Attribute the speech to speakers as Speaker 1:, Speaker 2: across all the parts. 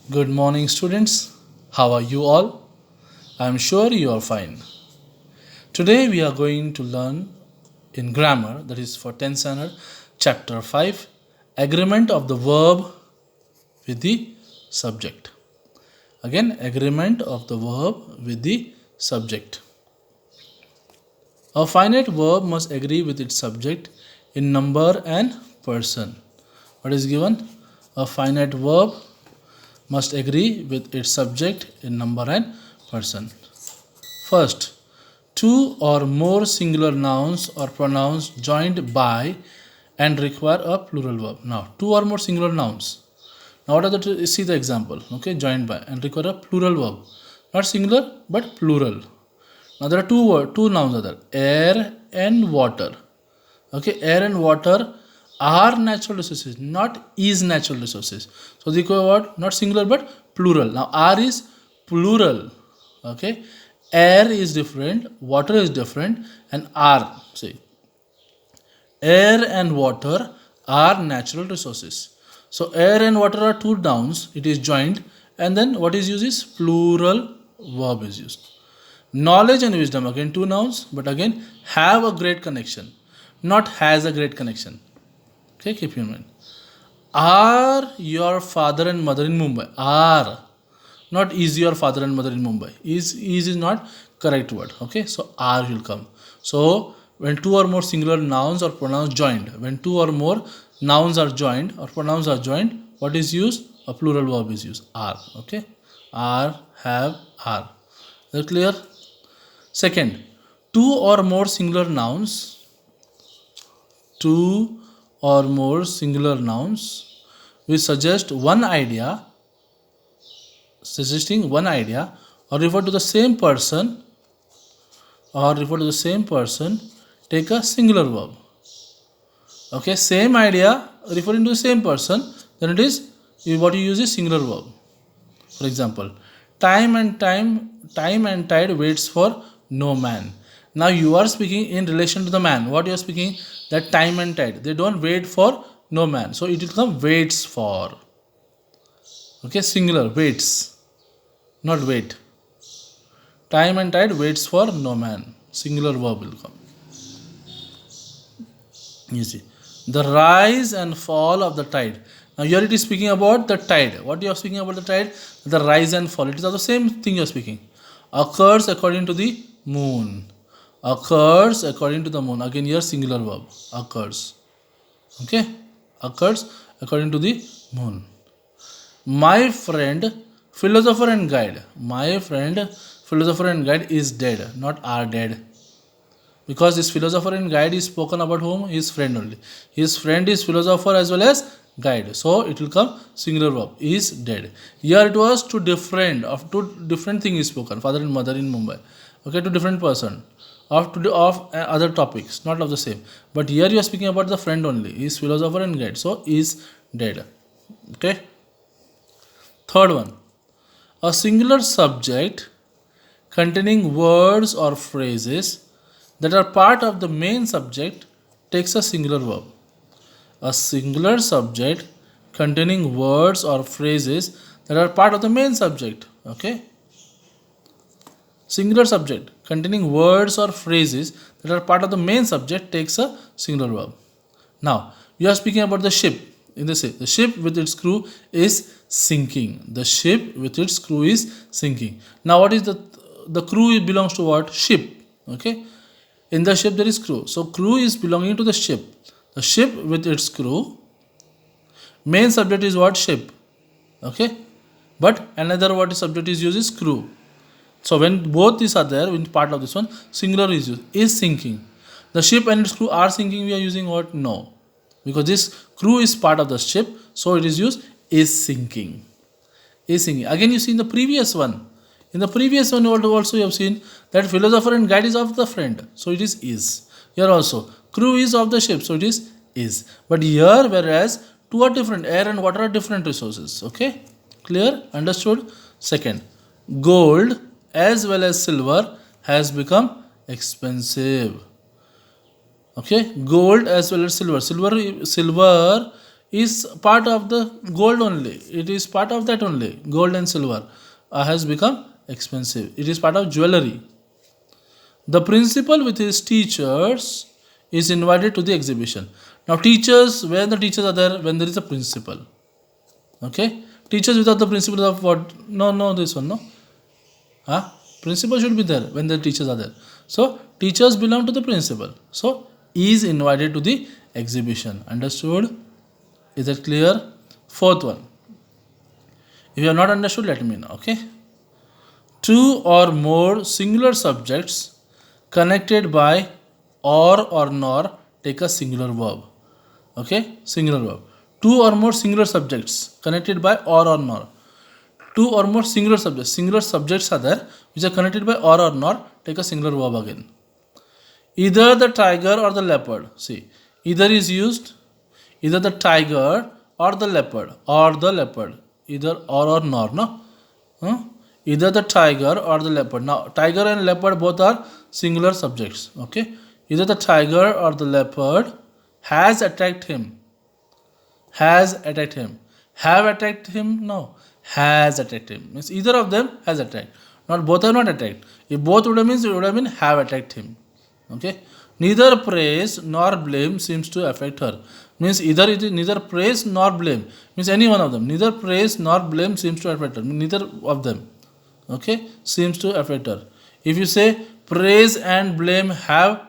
Speaker 1: Good morning, students. How are you all? I am sure you are fine. Today we are going to learn in grammar, that is for 10th standard, chapter 5, agreement of the verb with the subject. Again, agreement of the verb with the subject. A finite verb must agree with its subject in number and person. What is given? A finite verb must agree with its subject in number and person. First, two or more singular nouns or pronouns joined by and require a plural verb. Now, two or more singular nouns. Now, what are the two? See the example. Okay, joined by and require a plural verb. Not singular, but plural. Now, there are two nouns are there: air and water. Okay, air and water are natural resources, not is natural resources. So, the word not singular but plural. Now, are is plural. Okay, air is different, water is different, and are. See, air and water are natural resources. So, air and water are two nouns. It is joined, and then what is used is plural verb is used. Knowledge and wisdom, again two nouns, but again have a great connection, not has a great connection. Okay, keep in mind. Are your father and mother in Mumbai? Are, not is your father and mother in Mumbai. Is not correct word. Okay, so are will come. So when two or more singular nouns or pronouns joined, when two or more nouns are joined or pronouns are joined, what is used? A plural verb is used. Are. Okay, are, have, are. Is that clear? Second, two or more singular nouns, two or more singular nouns which suggest one idea, suggesting one idea, or refer to the same person, take a singular verb. Okay, same idea referring to the same person, then it is what you use is singular verb. For example, time and tide waits for no man. Now you are speaking in relation to the man. What you are speaking? That time and tide, they don't wait for no man. So it will come waits for. Okay, singular, waits, not wait. Time and tide waits for no man. Singular verb will come. You see, the rise and fall of the tide. Now here it is speaking about the tide. What you are speaking about the tide? The rise and fall. It is the same thing you are speaking. Occurs according to the moon. Occurs according to the moon. Again here singular verb. Occurs. Okay. Occurs according to the moon. My friend, philosopher and guide. My friend, philosopher and guide is dead, not are dead. Because this philosopher and guide is spoken about whom? His friend only. His friend is philosopher as well as guide. So it will come singular verb. Is dead. Here it was two different things is spoken. Father and mother in Mumbai. Okay, two different person. Of other topics, not of the same. But here you are speaking about the friend only. Is philosopher and guide. So is dead. Okay. Third one. A singular subject containing words or phrases that are part of the main subject takes a singular verb. A singular subject containing words or phrases that are part of the main subject. Okay. Singular subject containing words or phrases that are part of the main subject takes a singular verb. Now, you are speaking about the ship. In the ship, the ship with its crew is sinking. The ship with its crew is sinking. Now, what is the crew belongs to what? Ship. Okay. In the ship there is crew. So, crew is belonging to the ship. The ship with its crew. Main subject is what? Ship. Okay. But another what subject is used is crew. So when both these are there, in part of this one, singular is used. Is sinking. The ship and its crew are sinking. We are using what? No. Because this crew is part of the ship. So it is used is sinking. Is sinking. Again you see in the previous one. In the previous one also you have seen that philosopher and guide is of the friend. So it is. Here also. Crew is of the ship. So it is. But here whereas two are different. Air and water are different resources. Okay. Clear? Understood? Second. Gold as well as silver has become expensive. Okay, gold as well as silver. Silver is part of the gold only. It is part of that only. Gold and silver has become expensive. It is part of jewelry. The principal with his teachers is invited to the exhibition. Now teachers, where the teachers are there? When there is a principal. Okay? Teachers without the principal of what? No, this one, no? Huh? Principal should be there when the teachers are there. So teachers belong to the principal. So is invited to the exhibition. Understood? Is that clear? Fourth one. If you have not understood, let me know. Okay? Two or more singular subjects connected by or nor take a singular verb. Okay? Singular verb. Two or more singular subjects connected by or nor. Two or more singular subjects. Singular subjects are there which are connected by or nor. Take a singular verb again. Either the tiger or the leopard. See, either is used. Either the tiger or the leopard. Or the leopard. Either or nor. No? Huh? Either the tiger or the leopard. Now, tiger and leopard both are singular subjects. Okay? Either the tiger or the leopard has attacked him. Has attacked him. Have attacked him? No. Has attacked him. Means either of them has attacked. Not both are not attacked. If both would have means it would have been have attacked him. Okay? Neither praise nor blame seems to affect her. Means either it is neither praise nor blame. Means any one of them. Neither praise nor blame seems to affect her. Neither of them. Okay? Seems to affect her. If you say praise and blame have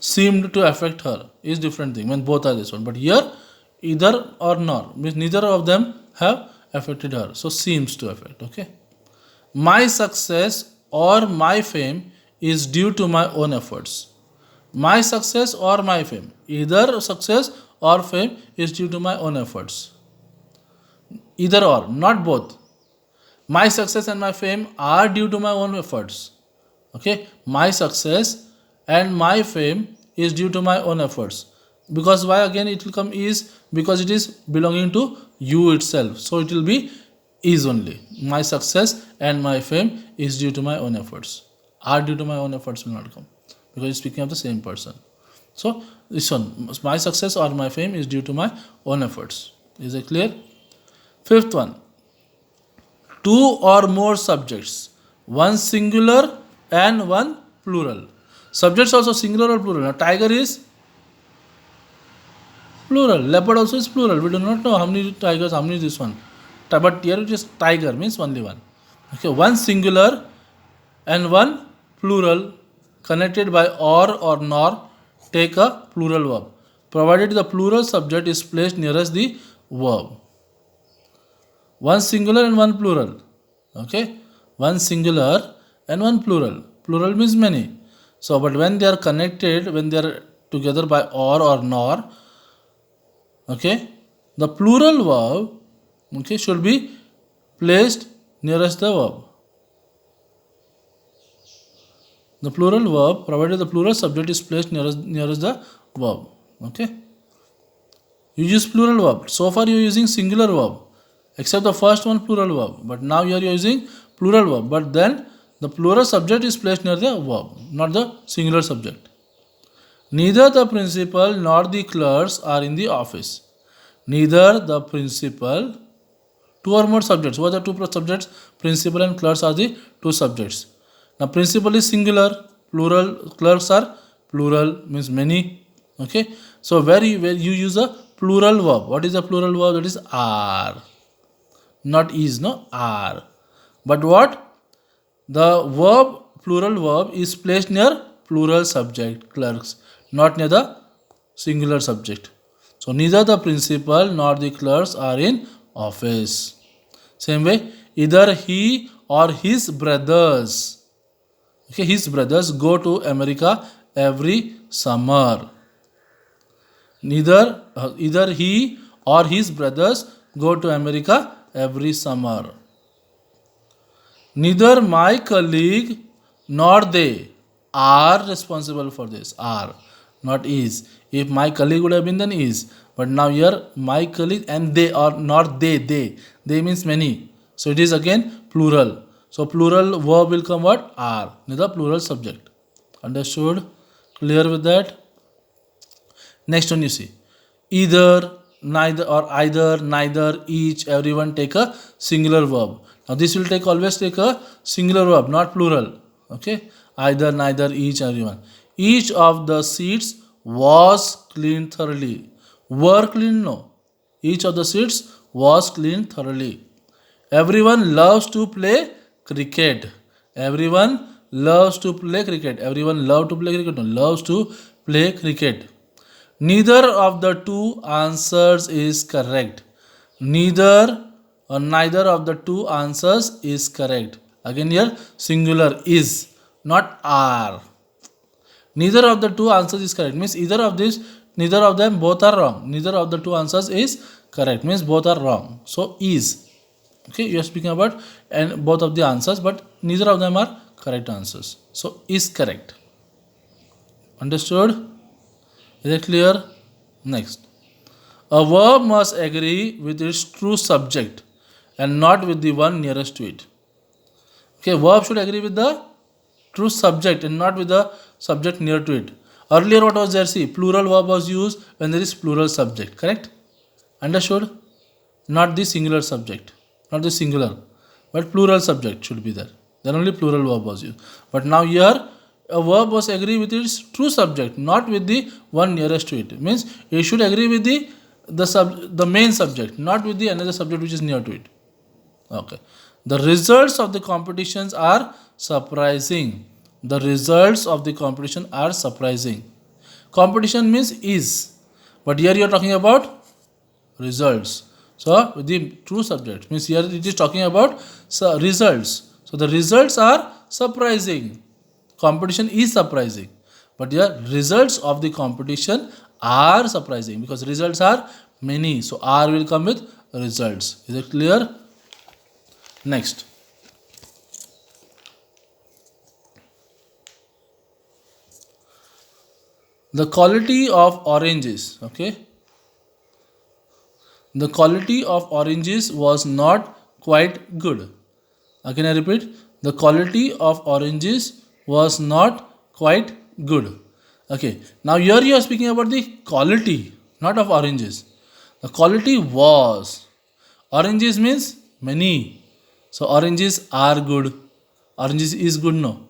Speaker 1: seemed to affect her, is different thing. When both are this one. But here either or nor. Means neither of them have affected her. So seems to affect. Okay? My success or my fame is due to my own efforts. My success or my fame. Either success or fame is due to my own efforts. Either or, not both. My success and my fame are due to my own efforts. Okay? My success and my fame is due to my own efforts. Because why again it will come is? Because it is belonging to you itself. So it will be is only. My success and my fame is due to my own efforts. Are due to my own efforts will not come. Because it's speaking of the same person. So this one, my success or my fame is due to my own efforts. Is it clear? Fifth one. Two or more subjects. One singular and one plural. Subjects also singular or plural. Now tiger is plural. Leopard also is plural. We do not know how many tigers, how many this one. But here it is tiger means only one. Okay, one singular and one plural connected by or nor take a plural verb. Provided the plural subject is placed nearest the verb. One singular and one plural. Okay, one singular and one plural. Plural means many. So, but when they are connected, when they are together by or nor, okay, the plural verb, okay, should be placed nearest the verb. The plural verb, provided the plural subject is placed nearest the verb. Okay. You use plural verb. So far you are using singular verb. Except the first one plural verb. But now you are using plural verb. But then the plural subject is placed near the verb, not the singular subject. Neither the principal nor the clerks are in the office. Neither the principal, two or more subjects. What are the two subjects? Principal and clerks are the two subjects. Now principal is singular, plural, clerks are plural, means many. Okay. So where you use a plural verb. What is the plural verb? That is are. Not is, no, are. But what? The verb, plural verb is placed near plural subject, clerks, not near the singular subject. So neither the principal nor the clerks are in office. Same way, either he or his brothers, okay, his brothers go to America every summer. Either he or his brothers go to America every summer. Neither my colleague nor they are responsible for this. Are, not is. If my colleague would have been, then is. But now here my colleague and they are not they. They means many. So it is again plural. So plural verb will come what? Are. Neither plural subject. Understood? Clear with that? Next one you see. Either, neither or either, neither, each, everyone take a singular verb. Now this will always take a singular verb, not plural. Okay, either, neither, each, everyone. Each of the seats was cleaned thoroughly. Were cleaned? No. Each of the seats was cleaned thoroughly. Everyone loves to play cricket. Everyone loves to play cricket. Everyone loves to play cricket. No, loves to play cricket. Neither of the two answers is correct. Neither or neither of the two answers is correct. Again here singular is, not are. Neither of the two answers is correct. Means either of this, neither of them, both are wrong. Neither of the two answers is correct. Means both are wrong. So is. Okay, you are speaking about and both of the answers, but neither of them are correct answers. So is correct. Understood? Is it clear? Next. A verb must agree with its true subject and not with the one nearest to it. Okay, verb should agree with the true subject and not with the subject near to it. Earlier what was there? See, plural verb was used when there is plural subject. Correct? Understood? Not the singular subject. Not the singular. But plural subject should be there. Then only plural verb was used. But now here a verb must agree with its true subject, not with the one nearest to it. It means it should agree with the main subject, not with the another subject which is near to it. Okay. The results of the competitions are surprising. The results of the competition are surprising. Competition means is, but here you are talking about results. So with the true subject means here it is talking about results. So the results are surprising. Competition is surprising, but the results of the competition are surprising because results are many. So R will come with results. Is it clear? Next. The quality of oranges. Okay. The quality of oranges was not quite good. Again I repeat, the quality of oranges was not quite good. Okay, now here you are speaking about the quality, not of oranges. The quality was. Oranges means many. So oranges are good. Oranges is good, no.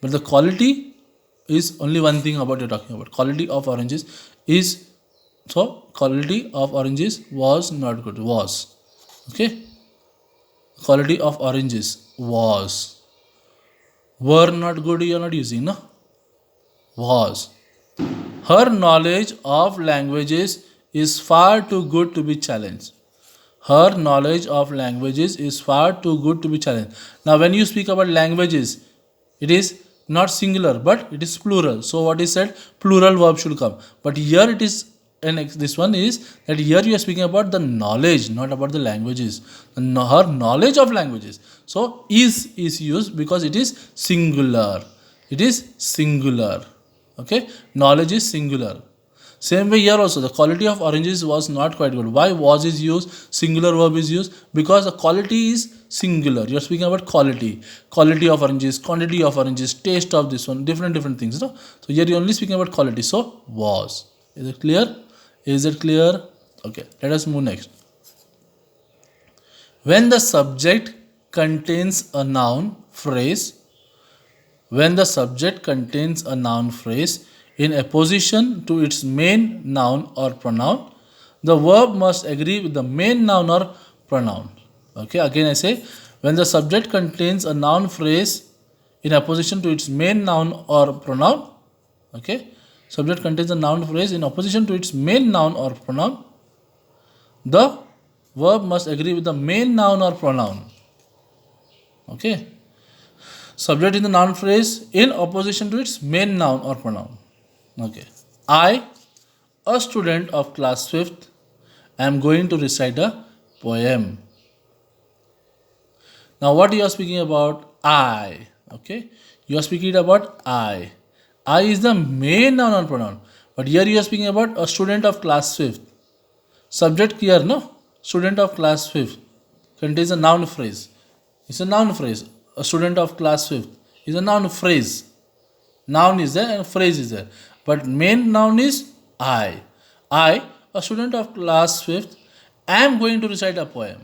Speaker 1: But the quality is only one thing about you're talking about. Quality of oranges is, so quality of oranges was not good. Was. Okay. Quality of oranges was. Were not good, you are not using, no? Was. Her knowledge of languages is far too good to be challenged. Her knowledge of languages is far too good to be challenged. Now when you speak about languages, it is not singular but it is plural. So what is said? Plural verb should come. But here it is, and this one is that here you are speaking about the knowledge, not about the languages. Her knowledge of languages. So is used because it is singular. It is singular. Okay, knowledge is singular. Same way here also, the quality of oranges was not quite good. Why was is used? Singular verb is used because the quality is singular. You are speaking about quality. Quality of oranges, quantity of oranges, taste of this one, different things. No? So here you are only speaking about quality. So was. Is it clear? Is it clear? Okay, let us move next. When the subject contains a noun phrase, when the subject contains a noun phrase in opposition to its main noun or pronoun, the verb must agree with the main noun or pronoun. Okay, again I say, when the subject contains a noun phrase in opposition to its main noun or pronoun, okay, subject contains a noun phrase in opposition to its main noun or pronoun, the verb must agree with the main noun or pronoun. Okay. Subject in the noun phrase in opposition to its main noun or pronoun. Okay. I, a student of class 5th, am going to recite a poem. Now what you are speaking about? I. Okay. You are speaking about I. I is the main noun or pronoun. But here you are speaking about a student of class 5th. Subject here, no? Student of class 5th contains a noun phrase. It's a noun phrase. A student of class 5th is a noun phrase. Noun is there and phrase is there. But main noun is I. I, a student of class 5th, am going to recite a poem.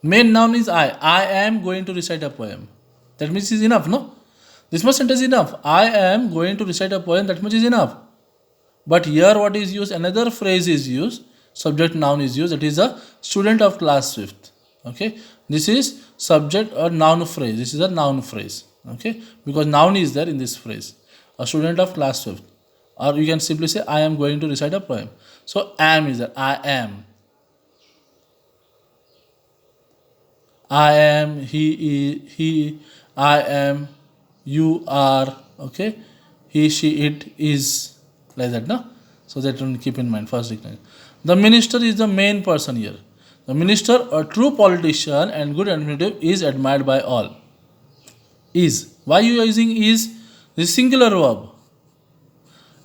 Speaker 1: Main noun is I. I am going to recite a poem. That means is enough, no? This much sentence is enough. I am going to recite a poem. That much is enough. But here what is used? Another phrase is used. Subject noun is used. That is a student of class 5th. Okay. This is subject or noun phrase. This is a noun phrase. Okay. Because noun is there in this phrase. A student of class 5th. Or you can simply say I am going to recite a poem. So am is there. I am. I am, he, I am, you are, okay? He, she, it is, like that, no? So that one keep in mind, first dictionary. The minister is the main person here. The minister, a true politician and good administrative, is admired by all. Is. Why you are using is? This is singular verb.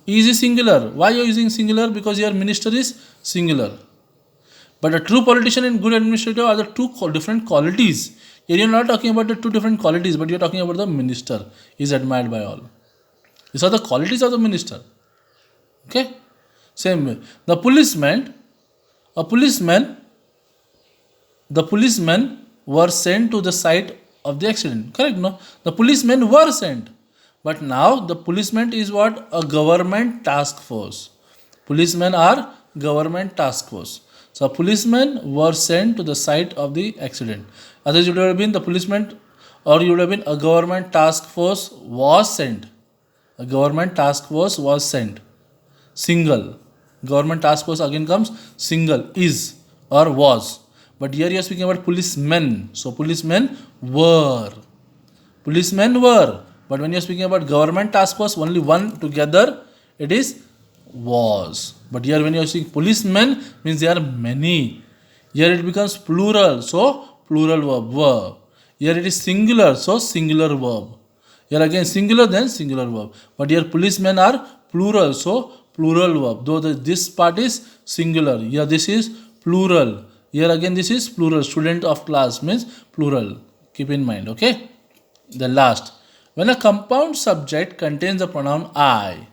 Speaker 1: Is singular. Why you are using singular? Because your minister is singular. But a true politician and good administrator are the two different qualities. Here you are not talking about the two different qualities, but you are talking about the minister is admired by all. These are the qualities of the minister. Okay? Same way. The policemen were sent to the site of the accident. Correct? No? The policemen were sent. But now the policeman is what? A government task force. Policemen are government task force. So policemen were sent to the site of the accident. Otherwise, it would have been the policeman, or you would have been a government task force was sent. A government task force was sent. Single. Government task force again comes single, is or was. But here you are speaking about policemen. So policemen were. Policemen were. But when you are speaking about government task force, only one together, it is was. But here when you are saying policemen, means there are many. Here it becomes plural, so plural verb, were. Here it is singular, so singular verb. Here again singular, then singular verb. But here policemen are plural, so plural verb. Though this part is singular, here this is plural. Here again this is plural. Student of class means plural. Keep in mind, okay? The last. When a compound subject contains the pronoun I,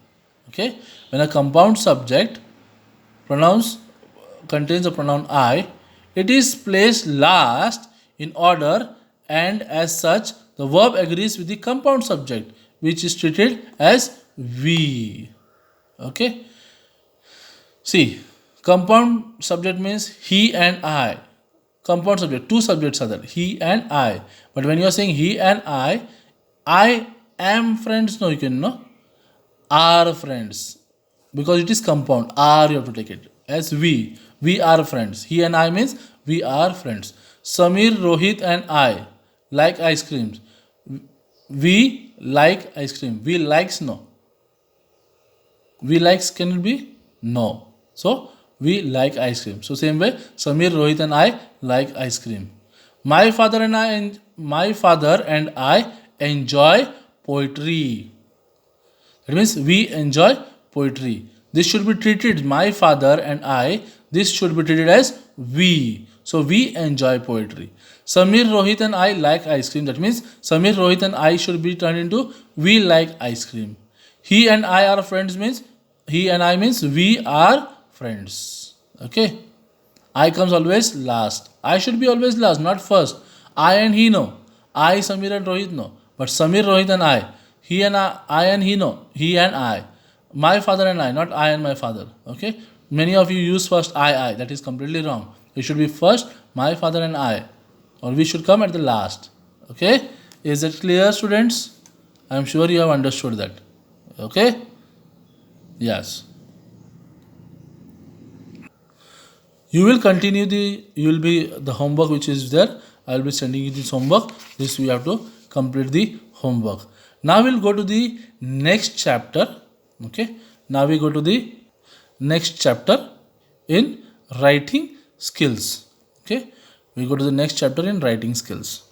Speaker 1: okay? When a compound subject contains the pronoun I, it is placed last in order, and as such, the verb agrees with the compound subject, which is treated as we. Okay? See, compound subject means he and I. Compound subject, two subjects are there, he and I. But when you are saying he and I am friends, no, you can know, are friends. Because it is compound, are you have to take it as we are friends. He and I means we are friends. Samir, Rohit and I like ice creams. We like ice cream. We likes, no. We likes, can it be? No. So we like ice cream. So same way, Samir, Rohit and I like ice cream. My father and I enjoy poetry. That means we enjoy poetry. This should be treated, my father and I, this should be treated as we. So we enjoy poetry. Samir, Rohit and I like ice cream. That means Samir, Rohit and I should be turned into we like ice cream. He and I are friends means he and I means we are friends. Okay. I comes always last. I should be always last, not first. I and he, no. I, Samir and Rohit, no. But Samir, Rohit and I. He and I and he, no. He and I. My father and I, not I and my father. Okay. Many of you use first I. That is completely wrong. It should be first my father and I. Or we should come at the last. Okay. Is that clear, students? I am sure you have understood that. Okay. Yes. You will continue the homework which is there. I will be sending you this homework. This we have to complete the homework. Now we'll go to the next chapter. Okay. Now we go to the next chapter in writing skills. Okay. We go to the next chapter in writing skills.